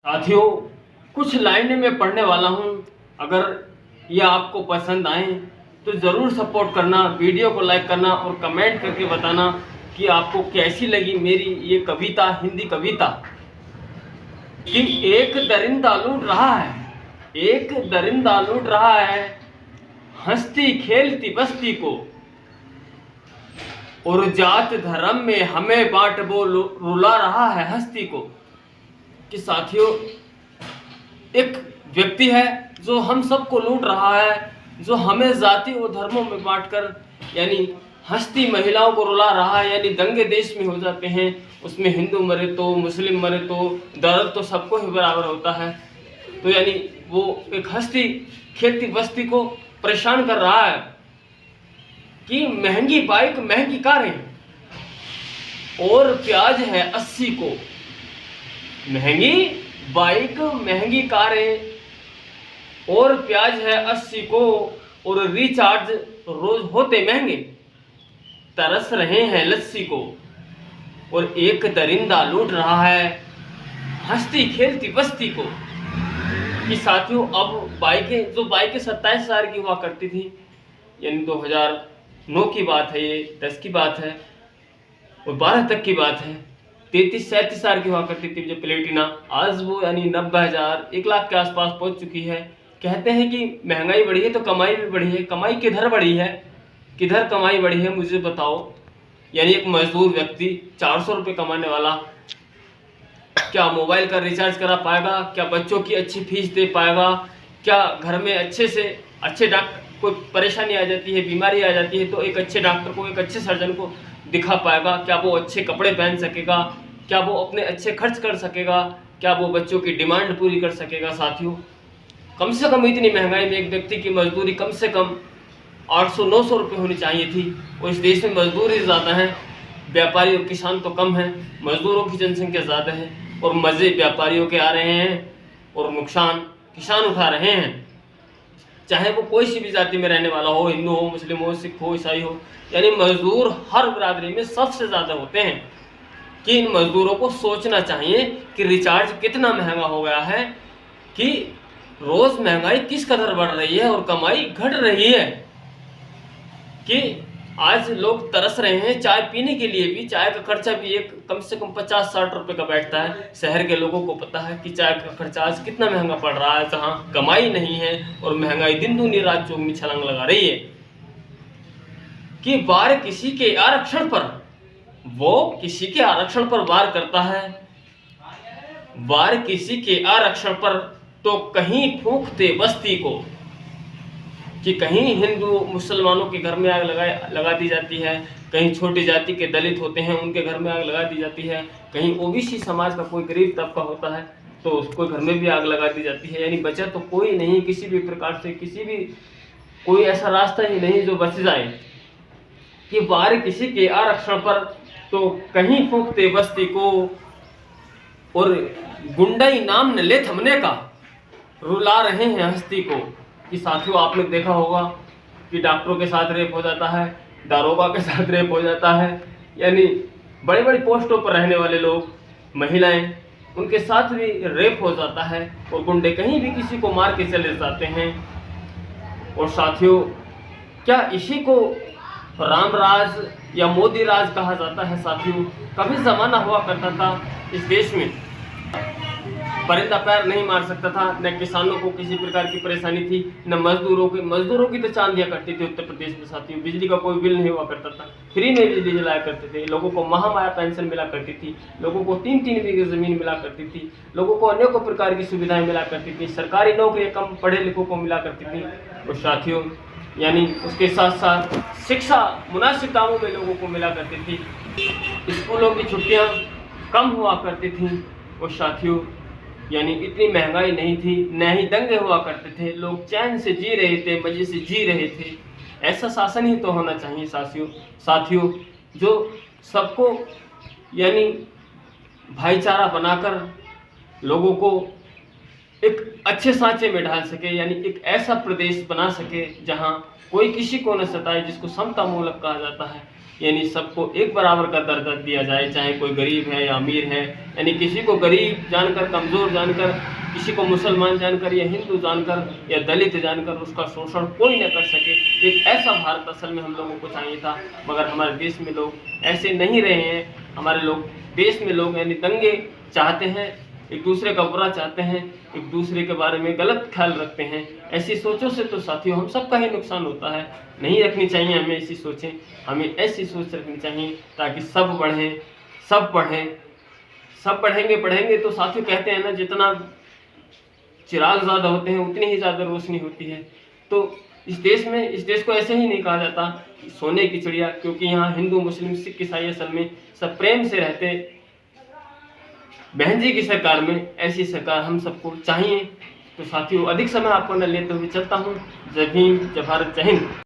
साथियों, कुछ लाइनें मैं पढ़ने वाला हूँ। अगर ये आपको पसंद आए तो ज़रूर सपोर्ट करना, वीडियो को लाइक करना और कमेंट करके बताना कि आपको कैसी लगी मेरी ये कविता, हिंदी कविता। कि एक दरिंदा लूट रहा है, एक दरिंदा लूट रहा है हंसती खेलती बस्ती को, और जात धर्म में हमें बांट वो रुला रहा है हस्ती को। कि साथियों, एक व्यक्ति है जो हम सबको लूट रहा है, जो हमें जाति और धर्मों में बांटकर यानी हस्ती महिलाओं को रुला रहा है। यानी दंगे देश में हो जाते हैं, उसमें हिंदू मरे तो, मुस्लिम मरे तो, दर्द तो सबको ही बराबर होता है। तो यानी वो एक हस्ती खेती बस्ती को परेशान कर रहा है कि महंगी बाइक महंगी कारें और प्याज है 80 को। महंगी बाइक महंगी कारें और प्याज है 80 को, और रिचार्ज रोज होते महंगे, तरस रहे हैं लस्सी को, और एक दरिंदा लूट रहा है हंसती खेलती बस्ती को। कि साथियों, अब बाइकें 27,000 की हुआ करती थी, यानी 2009 की बात है, ये 10 की बात है और 12 तक की बात है। 33-37,000 की हुआ करती थी जो प्लेटिना, आज वो यानी 90,000 1 लाख के आसपास पहुंच चुकी है। कहते हैं कि महंगाई बढ़ी है तो कमाई भी बढ़ी है। कमाई किधर बढ़ी है, किधर कमाई बढ़ी है, मुझे बताओ। यानी एक मजदूर व्यक्ति 400 रुपये कमाने वाला क्या मोबाइल का रिचार्ज करा पाएगा, क्या बच्चों की अच्छी फीस दे पाएगा, क्या घर में अच्छे डॉक्टर, कोई परेशानी आ जाती है, बीमारी आ जाती है तो एक अच्छे डॉक्टर को, एक अच्छे सर्जन को दिखा पाएगा, क्या वो अच्छे कपड़े पहन सकेगा, क्या वो अपने अच्छे खर्च कर सकेगा, क्या वो बच्चों की डिमांड पूरी कर सकेगा। साथियों, कम से कम इतनी महंगाई में एक व्यक्ति की मजदूरी कम से कम 800-900 रुपये होनी चाहिए थी, और इस देश में मजदूर ही ज़्यादा हैं, व्यापारी और किसान तो कम हैं। मजदूरों की जनसंख्या ज़्यादा है और मज़े व्यापारियों के आ रहे हैं और नुकसान किसान उठा रहे हैं, चाहे वो कोई सी भी जाति में रहने वाला हो, हिंदू हो, मुस्लिम हो, सिख हो, ईसाई हो। यानी मजदूर हर बिरादरी में सबसे ज़्यादा होते हैं। कि इन मजदूरों को सोचना चाहिए कि रिचार्ज कितना महंगा हो गया है, कि रोज़ महंगाई किस कदर बढ़ रही है और कमाई घट रही है। कि आज लोग तरस रहे हैं चाय पीने के लिए भी। चाय का खर्चा भी एक कम से कम 50-60 रुपये का बैठता है। शहर के लोगों को पता है कि चाय का खर्चा आज कितना महंगा पड़ रहा है, जहाँ कमाई नहीं है और महंगाई दिन दूनी रात चौगुनी छलांग लगा रही है। कि वार किसी के आरक्षण पर, वो किसी के आरक्षण पर वार करता है, वार किसी के आरक्षण पर तो कहीं फूंकते बस्ती को। कि कहीं हिंदू मुसलमानों के घर में आग लगा दी जाती है, कहीं छोटी जाति के दलित होते हैं उनके घर में आग लगा दी जाती है, कहीं ओबीसी समाज का कोई गरीब तबका होता है तो उसको घर में भी आग लगा दी जाती है। यानी बचा तो कोई नहीं, किसी भी प्रकार से, किसी भी कोई ऐसा रास्ता ही नहीं जो बच जाए। कि वार किसी के आरक्षण पर तो कहीं फूंकते बस्ती को, और गुंडाई नाम न ले थमने का, रुला रहे हैं हस्ती को। कि साथियों, आपने देखा होगा कि डॉक्टरों के साथ रेप हो जाता है, दारोगा के साथ रेप हो जाता है, यानी बड़ी बड़ी पोस्टों पर रहने वाले लोग, महिलाएं, उनके साथ भी रेप हो जाता है, और गुंडे कहीं भी किसी को मार के चले जाते हैं। और साथियों, क्या इसी को राम राज या मोदी राज कहा जाता है? साथियों, कभी ज़माना हुआ करता था इस देश में परिंदा पैर नहीं मार सकता था, न किसानों को किसी प्रकार की परेशानी थी, न मजदूरों की तो चांदियाँ कटती थी उत्तर प्रदेश में। साथियों, बिजली का कोई बिल नहीं हुआ करता था, फ्री में बिजली जलाया करते थे, लोगों को महामाया पेंशन मिला करती थी, लोगों को 3-3 बीघे ज़मीन मिला करती थी, लोगों को अनेकों प्रकार की सुविधाएँ मिला करती थी, सरकारी नौकरी कम पढ़े लिखों को मिला करती थी। और साथियों, यानी उसके साथ साथ शिक्षा मुनासिब दामों में लोगों को मिला करती थी, स्कूलों की छुट्टियाँ कम हुआ करती थी। और साथियों, यानी इतनी महंगाई नहीं थी, न ही दंगे हुआ करते थे, लोग चैन से जी रहे थे, मजे से जी रहे थे। ऐसा शासन ही तो होना चाहिए साथियों, जो सबको यानी भाईचारा बनाकर लोगों को एक अच्छे सांचे में ढाल सके, यानी एक ऐसा प्रदेश बना सके जहां कोई किसी को न सताए, जिसको समता मूलक कहा जाता है। यानी सबको एक बराबर का दर्जा दिया जाए, चाहे कोई गरीब है या अमीर है। यानी किसी को गरीब जानकर, कमज़ोर जानकर, किसी को मुसलमान जानकर या हिंदू जानकर या दलित जानकर उसका शोषण कोई न कर सके। एक ऐसा भारत असल में हम लोगों को चाहिए था, मगर हमारे देश में लोग ऐसे नहीं रहे हैं। हमारे लोग देश में लोग यानी दंगे चाहते हैं, एक दूसरे का बुरा चाहते हैं, एक दूसरे के बारे में गलत ख्याल रखते हैं। ऐसी सोचों से तो साथियों हम सबका ही नुकसान होता है। नहीं रखनी चाहिए हमें ऐसी सोचें, हमें ऐसी सोच रखनी चाहिए ताकि सब बढ़ें, सब पढ़ें। सब पढ़ेंगे तो साथियों कहते हैं ना, जितना चिराग ज़्यादा होते हैं उतनी ही ज़्यादा रोशनी होती है। तो इस देश को ऐसे ही नहीं कहा जाता कि सोने की चिड़िया, क्योंकि यहाँ हिंदू, मुस्लिम, सिख, ईसाई असल में सब प्रेम से रहते। बहन जी की सरकार में ऐसी सरकार हम सबको चाहिए। तो साथियों अधिक समय आपको न लेते हुए चलता हूँ। जय भीम, जय भारत, जय हिंद।